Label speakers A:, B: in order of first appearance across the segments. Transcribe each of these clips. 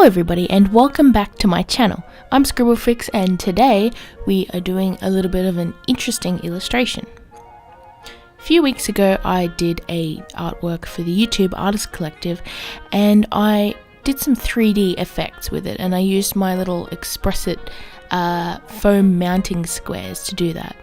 A: Hello everybody and welcome back to my channel. I'm Scribblefix and today we are doing a little bit of an interesting illustration. A few weeks ago I did a artwork for the YouTube Artist Collective and I did some 3D effects with it, and I used my little Expressit foam mounting squares to do that.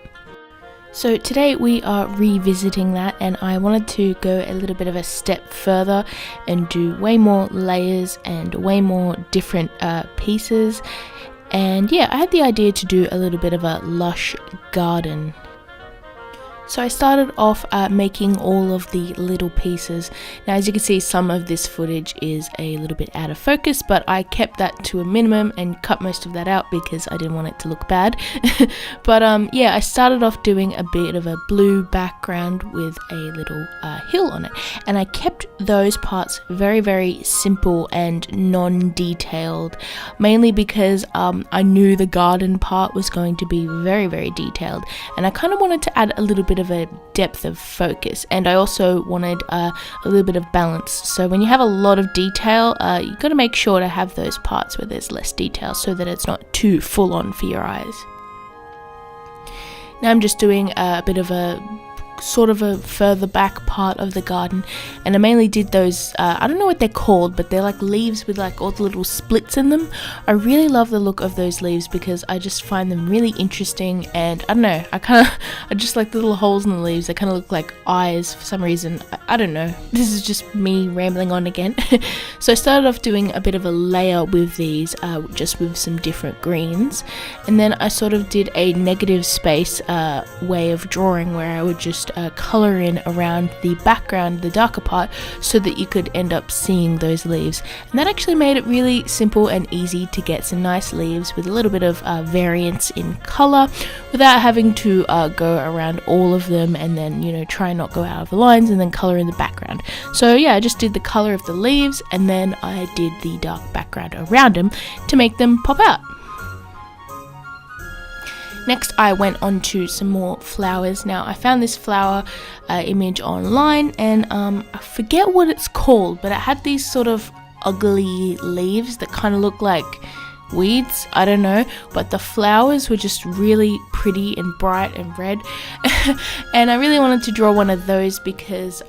A: So today we are revisiting that, and I wanted to go a little bit of a step further and do way more layers and way more different pieces. And yeah, I had the idea to do a little bit of a lush garden. So I started off making all of the little pieces. Now as you can see, some of this footage is a little bit out of focus, but I kept that to a minimum and cut most of that out because I didn't want it to look bad. But yeah, I started off doing a bit of a blue background with a little hill on it. And I kept those parts very, very simple and non-detailed, mainly because I knew the garden part was going to be very, very detailed. And I kind of wanted to add a little bit of a depth of focus, and I also wanted a little bit of balance. So when you have a lot of detail, you've got to make sure to have those parts where there's less detail so that it's not too full on for your eyes. Now I'm just doing a bit of a sort of a further back part of the garden, and I mainly did those I don't know what they're called, but they're like leaves with like all the little splits in them. I really love the look of those leaves because I just find them really interesting, and I don't know, I just like the little holes in the leaves. They kind of look like eyes for some reason. I don't know, this is just me rambling on again. So I started off doing a bit of a layer with these, just with some different greens, and then I sort of did a negative space way of drawing where I would just color in around the background, the darker part, so that you could end up seeing those leaves. And that actually made it really simple and easy to get some nice leaves with a little bit of variance in color without having to go around all of them and then, you know, try and not go out of the lines and then color in the background. So yeah, I just did the color of the leaves and then I did the dark background around them to make them pop out. Next I went on to some more flowers. Now I found this flower image online, and I forget what it's called, but it had these sort of ugly leaves that kind of look like weeds, I don't know, but the flowers were just really pretty and bright and red. And I really wanted to draw one of those because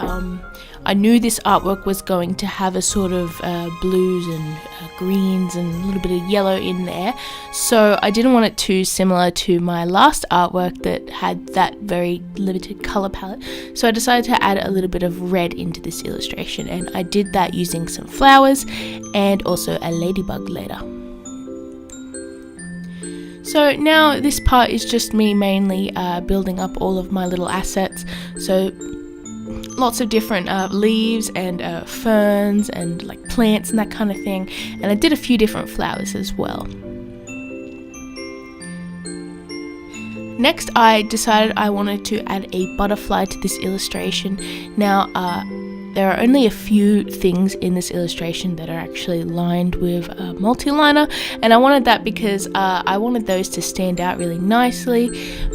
A: I knew this artwork was going to have a sort of blues and greens and a little bit of yellow in there, so I didn't want it too similar to my last artwork that had that very limited color palette. So I decided to add a little bit of red into this illustration, and I did that using some flowers and also a ladybug letter. So now this part is just me mainly building up all of my little assets. So lots of different leaves and ferns and like plants and that kind of thing, and I did a few different flowers as well. Next I decided I wanted to add a butterfly to this illustration. Now there are only a few things in this illustration that are actually lined with Multiliner, and I wanted that because I wanted those to stand out really nicely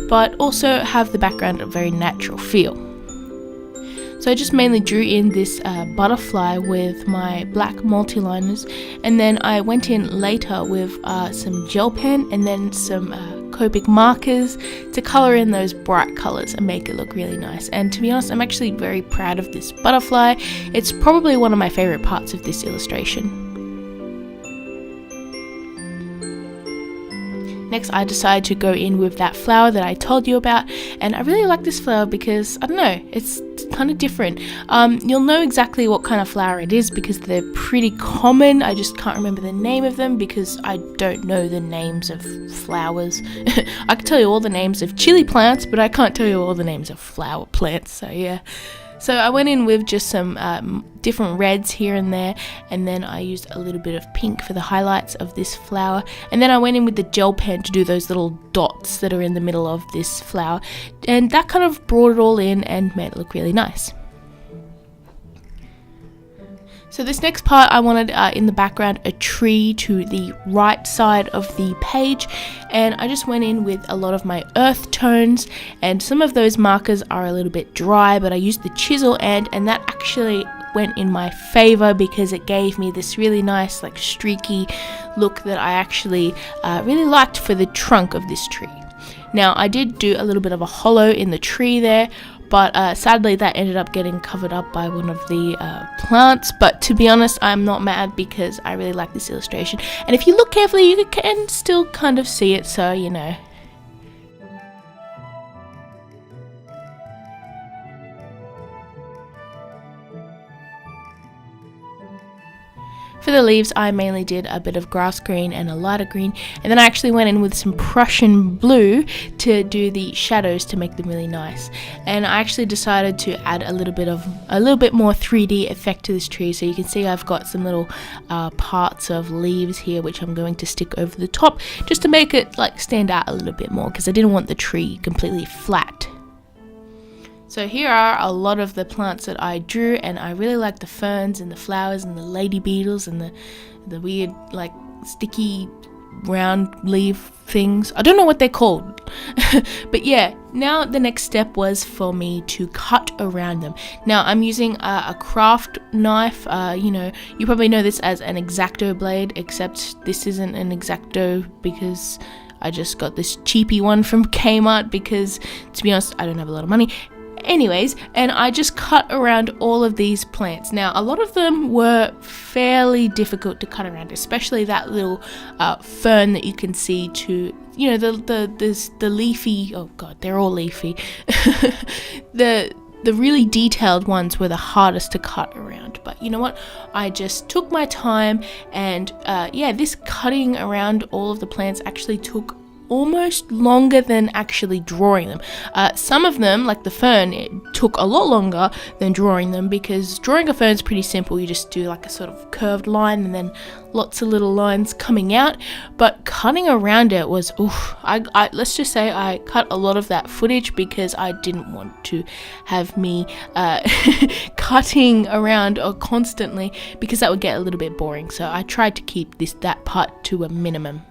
A: but also have the background a very natural feel. So I just mainly drew in this butterfly with my black multiliners, and then I went in later with some gel pen and then some Copic Markers to color in those bright colors and make it look really nice. And to be honest, I'm actually very proud of this butterfly. It's probably one of my favorite parts of this illustration. Next I decided to go in with that flower that I told you about, and I really like this flower because, I don't know, it's kind of different. You'll know exactly what kind of flower it is because they're pretty common. I just can't remember the name of them because I don't know the names of flowers. I can tell you all the names of chili plants, but I can't tell you all the names of flower plants, so yeah. So I went in with just some different reds here and there, and then I used a little bit of pink for the highlights of this flower, and then I went in with the gel pen to do those little dots that are in the middle of this flower, and that kind of brought it all in and made it look really nice. So this next part I wanted in the background a tree to the right side of the page, and I just went in with a lot of my earth tones, and some of those markers are a little bit dry, but I used the chisel and that actually went in my favor because it gave me this really nice like streaky look that I actually really liked for the trunk of this tree. Now I did do a little bit of a hollow in the tree there, but sadly that ended up getting covered up by one of the plants. But to be honest, I'm not mad because I really like this illustration, and if you look carefully you can still kind of see it, so you know. For the leaves, I mainly did a bit of grass green and a lighter green, and then I actually went in with some Prussian blue to do the shadows to make them really nice. And I actually decided to add a little bit more 3D effect to this tree. So you can see I've got some little parts of leaves here which I'm going to stick over the top just to make it like stand out a little bit more, because I didn't want the tree completely flat. So here are a lot of the plants that I drew, and I really like the ferns and the flowers and the lady beetles and the weird like sticky round leaf things. I don't know what they're called. But yeah, now the next step was for me to cut around them. Now I'm using a craft knife. You know, you probably know this as an X-Acto blade, except this isn't an X-Acto because I just got this cheapy one from Kmart because, to be honest, I don't have a lot of money. Anyways, and I just cut around all of these plants. Now a lot of them were fairly difficult to cut around, especially that little fern that you can see to, you know, the leafy, oh god, they're all leafy. the really detailed ones were the hardest to cut around. But you know what, I just took my time, and yeah, this cutting around all of the plants actually took almost longer than actually drawing them. Some of them, like the fern, it took a lot longer than drawing them, because drawing a fern is pretty simple. You just do like a sort of curved line and then lots of little lines coming out. But cutting around it was, I let's just say I cut a lot of that footage because I didn't want to have me cutting around constantly, because that would get a little bit boring. So I tried to keep that part to a minimum.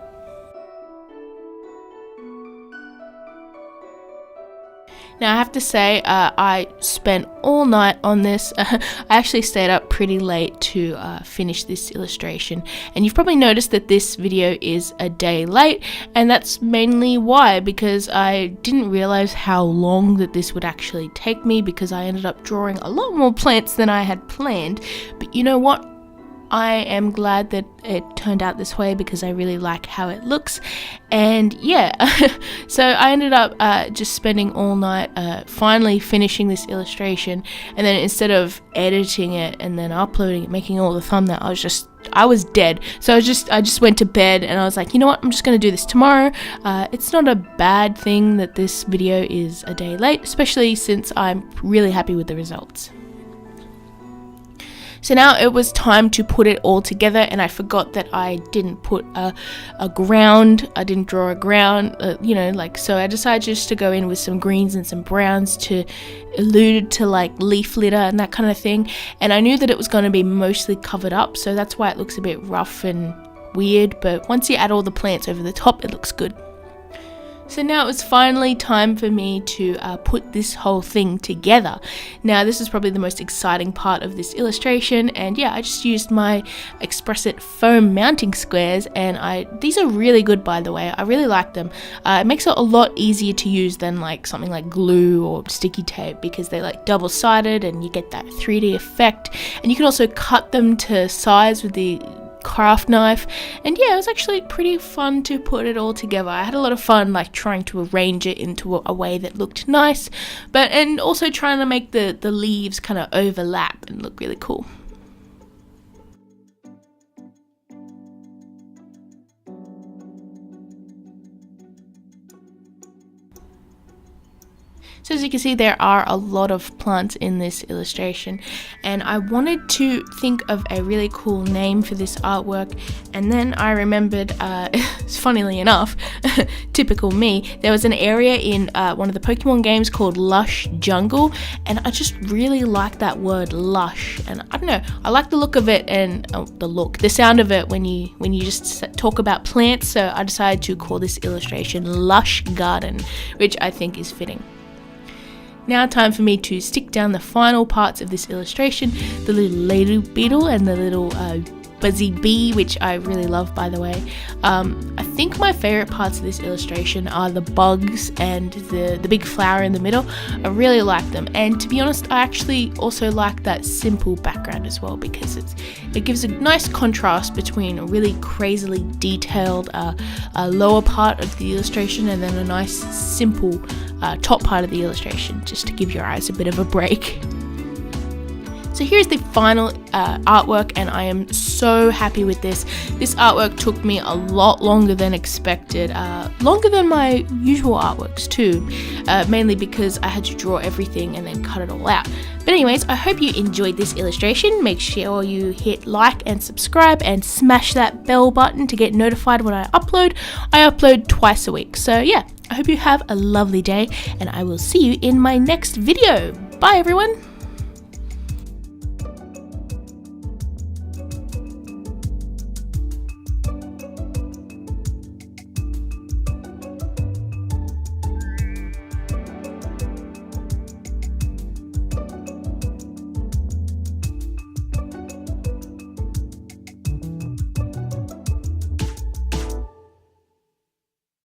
A: Now I have to say, I spent all night on this. I actually stayed up pretty late to finish this illustration, and you've probably noticed that this video is a day late, and that's mainly why, because I didn't realize how long that this would actually take me, because I ended up drawing a lot more plants than I had planned. But you know what? I am glad that it turned out this way, because I really like how it looks. And yeah, so I ended up just spending all night finally finishing this illustration, and then instead of editing it and then uploading it, making all the thumbnails, I was dead. So I just went to bed, and I was like, you know what, I'm just gonna do this tomorrow. It's not a bad thing that this video is a day late, especially since I'm really happy with the results. So now it was time to put it all together, and I forgot that I didn't put a ground. I didn't draw a ground, you know, like, so I decided just to go in with some greens and some browns to allude to like leaf litter and that kind of thing. And I knew that it was going to be mostly covered up, so that's why it looks a bit rough and weird. But once you add all the plants over the top, it looks good. So now it was finally time for me to put this whole thing together. Now this is probably the most exciting part of this illustration, and yeah, I just used my Express-It foam mounting squares, and these are really good, by the way. I really like them. It makes it a lot easier to use than like something like glue or sticky tape, because they're like double-sided and you get that 3D effect, and you can also cut them to size with the craft knife. And yeah, it was actually pretty fun to put it all together. I had a lot of fun like trying to arrange it into a way that looked nice, and also trying to make the leaves kind of overlap and look really cool. So as you can see, there are a lot of plants in this illustration, and I wanted to think of a really cool name for this artwork, and then I remembered, funnily enough, typical me, there was an area in one of the Pokemon games called LUSH Jungle, and I just really like that word lush, and I don't know, I like the look of it, and the sound of it when you just talk about plants, so I decided to call this illustration Lush Garden, which I think is fitting. Now time for me to stick down the final parts of this illustration, the little lady beetle and the little buzzy bee, which I really love, by the way. I think my favorite parts of this illustration are the bugs and the big flower in the middle. I really like them, and to be honest, I actually also like that simple background as well, because it gives a nice contrast between a really crazily detailed lower part of the illustration and then a nice simple top part of the illustration, just to give your eyes a bit of a break. So here's the final artwork, and I am so happy with this. This artwork took me a lot longer than expected, longer than my usual artworks too, mainly because I had to draw everything and then cut it all out. But anyways, I hope you enjoyed this illustration. Make sure you hit like and subscribe and smash that bell button to get notified when I upload. I upload twice a week. So yeah, I hope you have a lovely day, and I will see you in my next video. Bye everyone!